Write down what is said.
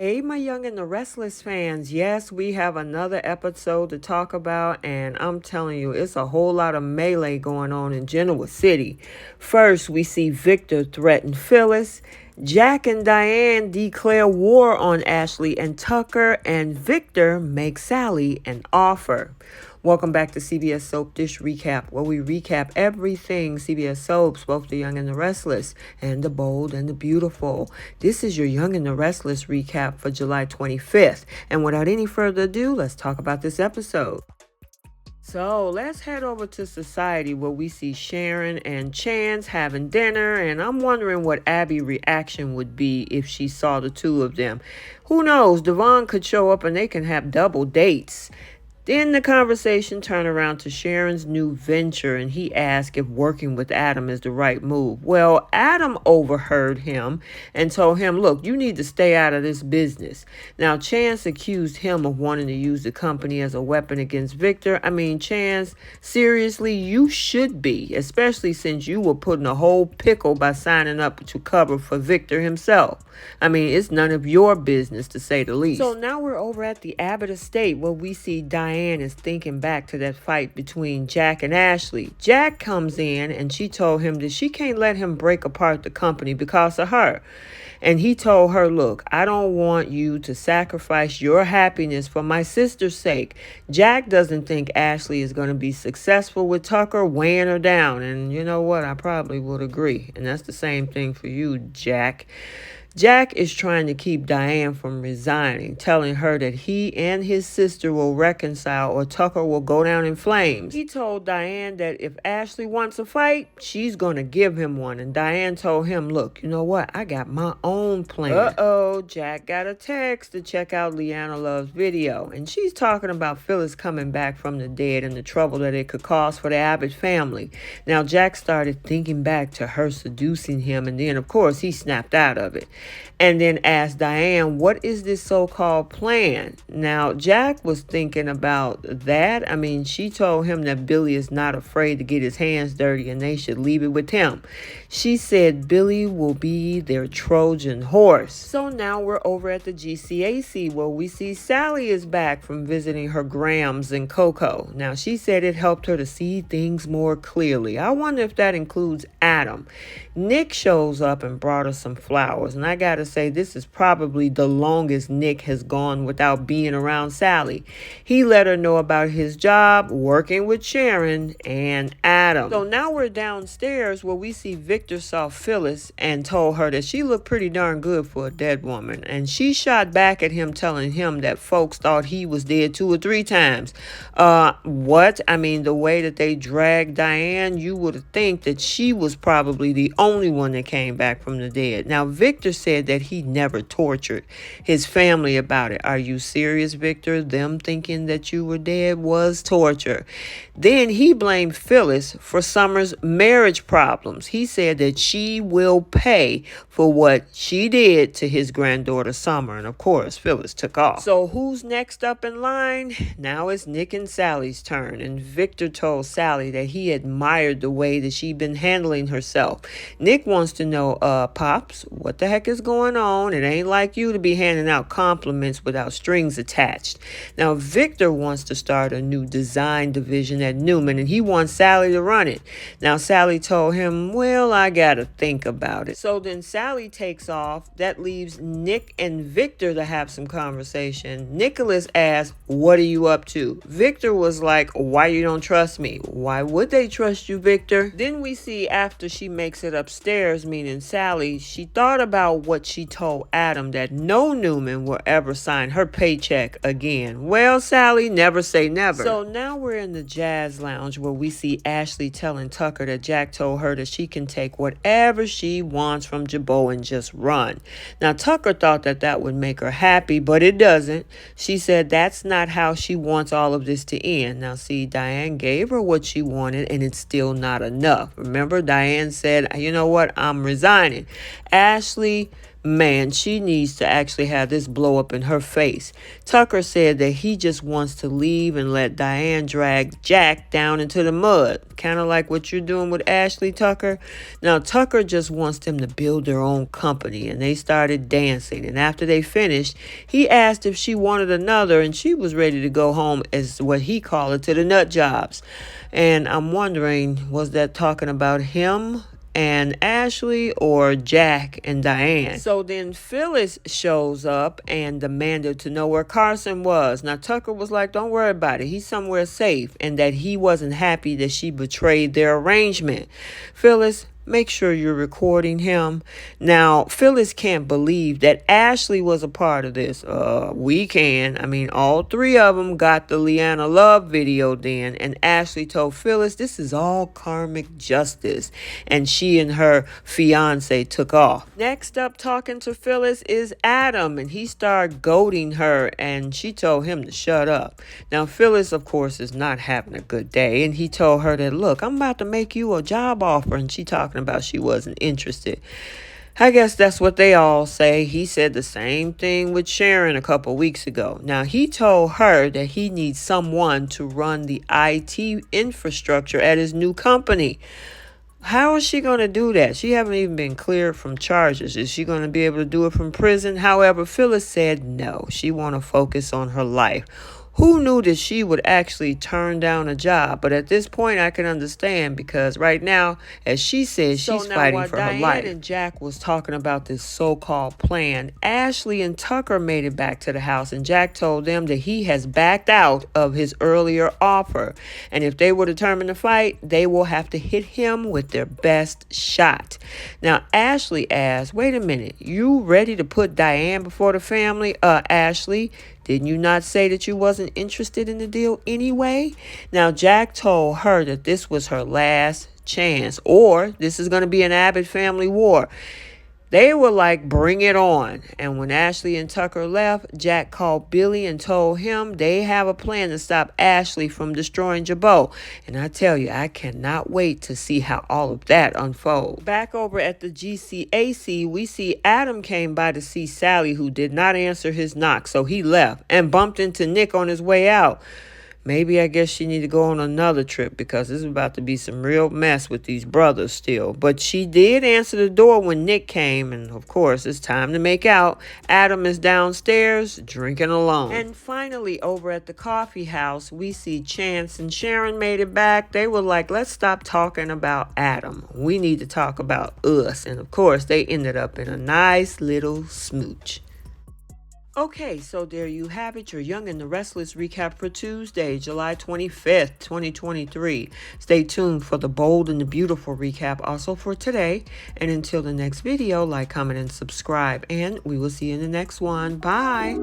Hey, my Young and the Restless fans. Yes, we have another episode to talk about, and I'm telling you, it's a whole lot of melee going on in Genoa City. First, we see Victor threaten Phyllis. Jack and Diane declare war on Ashley and Tucker, and Victor makes Sally an offer. Welcome back to CBS Soap Dish Recap, where we recap everything CBS Soaps, both the Young and the Restless, and the Bold and the Beautiful. This is your Young and the Restless recap for July 25th. And without any further ado, let's talk about this episode. So let's head over to Society, where we see Sharon and Chance having dinner, and I'm wondering what Abby's reaction would be if she saw the two of them. Who knows, Devon could show up and they can have double dates. Then the conversation turned around to Sharon's new venture, and he asked if working with Adam is the right move. Well, Adam overheard him and told him, look, you need to stay out of this business. Now, Chance accused him of wanting to use the company as a weapon against Victor. I mean, Chance, seriously, you should be, especially since you were put in a whole pickle by signing up to cover for Victor himself. I mean, it's none of your business, to say the least. So now we're over at the Abbott estate, where we see Diane is thinking back to that fight between Jack and Ashley. Jack comes in and she told him that she can't let him break apart the company because of her. And he told her, look, I don't want you to sacrifice your happiness for my sister's sake. Jack doesn't think Ashley is going to be successful with Tucker weighing her down. And you know what? I probably would agree. And that's the same thing for you, Jack. Jack is trying to keep Diane from resigning, telling her that he and his sister will reconcile or Tucker will go down in flames. He told Diane that if Ashley wants a fight, she's going to give him one. And Diane told him, look, you know what? I got my own plan. Uh-oh, Jack got a text to check out Leanna Love's video. And she's talking about Phyllis coming back from the dead and the trouble that it could cause for the Abbott family. Now, Jack started thinking back to her seducing him. And then, of course, he snapped out of it. And then asked Diane, what is this so-called plan? Now, Jack was thinking about that. I mean, she told him that Billy is not afraid to get his hands dirty and they should leave it with him. She said Billy will be their Trojan horse. So now we're over at the GCAC, where we see Sally is back from visiting her Grams and Coco. Now, she said it helped her to see things more clearly. I wonder if that includes Adam. Nick shows up and brought her some flowers, and I gotta say, this is probably the longest Nick has gone without being around Sally. He let her know about his job, working with Sharon and Adam. So now we're downstairs, where we see Victor saw Phyllis and told her that she looked pretty darn good for a dead woman. And she shot back at him, telling him that folks thought he was dead 2 or 3 times. What? I mean, the way that they dragged Diane, you would think that she was probably the only one that came back from the dead. Now, Victor said that he never tortured his family about it. Are you serious, Victor? Them thinking that you were dead was torture. Then he blamed Phyllis for Summer's marriage problems. He said that she will pay for what she did to his granddaughter Summer. And of course, Phyllis took off. So who's next up in line? Now it's Nick and Sally's turn. And Victor told Sally that he admired the way that she'd been handling herself. Nick wants to know, Pops, what the heck is going on? It ain't like you to be handing out compliments without strings attached. Now, Victor wants to start a new design division at Newman, and he wants Sally to run it. Now, Sally told him, well, I gotta think about it. So then Sally takes off. That leaves Nick and Victor to have some conversation. Nicholas asked, what are you up to? Victor was like, why you don't trust me? Why would they trust you, Victor? Then we see after she makes it upstairs, meaning Sally, she thought about what she told Adam, that no Newman will ever sign her paycheck again. Well, Sally, never say never. So now we're in the jazz lounge, where we see Ashley telling Tucker that Jack told her that she can take whatever she wants from Jabot and just run. Now, Tucker thought that that would make her happy, but it doesn't. She said that's not how she wants all of this to end. Now, see, Diane gave her what she wanted, and it's still not enough. Remember, Diane said, you know what, I'm resigning. Ashley Man, she needs to actually have this blow up in her face. Tucker said that he just wants to leave and let Diane drag Jack down into the mud. Kind of like what you're doing with Ashley, Tucker. Now, Tucker just wants them to build their own company, and they started dancing. And after they finished, he asked if she wanted another, and she was ready to go home, as what he called it, to the nut jobs. And I'm wondering, was that talking about him and Ashley or Jack and Diane? So then Phyllis shows up and demanded to know where Carson was. Now Tucker was like, don't worry about it. He's somewhere safe, and that he wasn't happy that she betrayed their arrangement. Phyllis, make sure you're recording him. Now, Phyllis can't believe that Ashley was a part of this. We can. I mean, all three of them got the Leanna Love video then, and Ashley told Phyllis this is all karmic justice, and she and her fiance took off. Next up talking to Phyllis is Adam, and he started goading her, and she told him to shut up. Now, Phyllis, of course, is not having a good day, and he told her that, look, I'm about to make you a job offer, and she talking about she wasn't interested. I guess that's what they all say. He said the same thing with Sharon a couple weeks ago. Now, he told her that he needs someone to run the IT infrastructure at his new company. How is she going to do that? She haven't even been cleared from charges. Is she going to be able to do it from prison? However, Phyllis said no. She want to focus on her life. Who knew that she would actually turn down a job? But at this point, I can understand, because right now, as she says, she's fighting for her life. Diane and Jack was talking about this so-called plan, Ashley and Tucker made it back to the house, and Jack told them that he has backed out of his earlier offer. And if they were determined to fight, they will have to hit him with their best shot. Now, Ashley asked, wait a minute, you ready to put Diane before the family? Ashley, didn't you not say that you wasn't interested in the deal anyway? Now, Jack told her that this was her last chance, or this is going to be an Abbott family war. They were like, bring it on. And when Ashley and Tucker left, Jack called Billy and told him they have a plan to stop Ashley from destroying Jabot. And I tell you, I cannot wait to see how all of that unfolds. Back over at the GCAC, we see Adam came by to see Sally, who did not answer his knock. So he left and bumped into Nick on his way out. Maybe I guess she need to go on another trip, because this is about to be some real mess with these brothers still. But she did answer the door when Nick came, and of course it's time to make out. Adam is downstairs drinking alone. And finally, over at the coffee house, we see Chance and Sharon made it back. They were like, let's stop talking about Adam. We need to talk about us. And of course, they ended up in a nice little smooch. Okay, so there you have it, your Young and the Restless recap for Tuesday, July 25th, 2023. Stay tuned for the Bold and the Beautiful recap also for today. And until the next video, like, comment, and subscribe. And we will see you in the next one. Bye.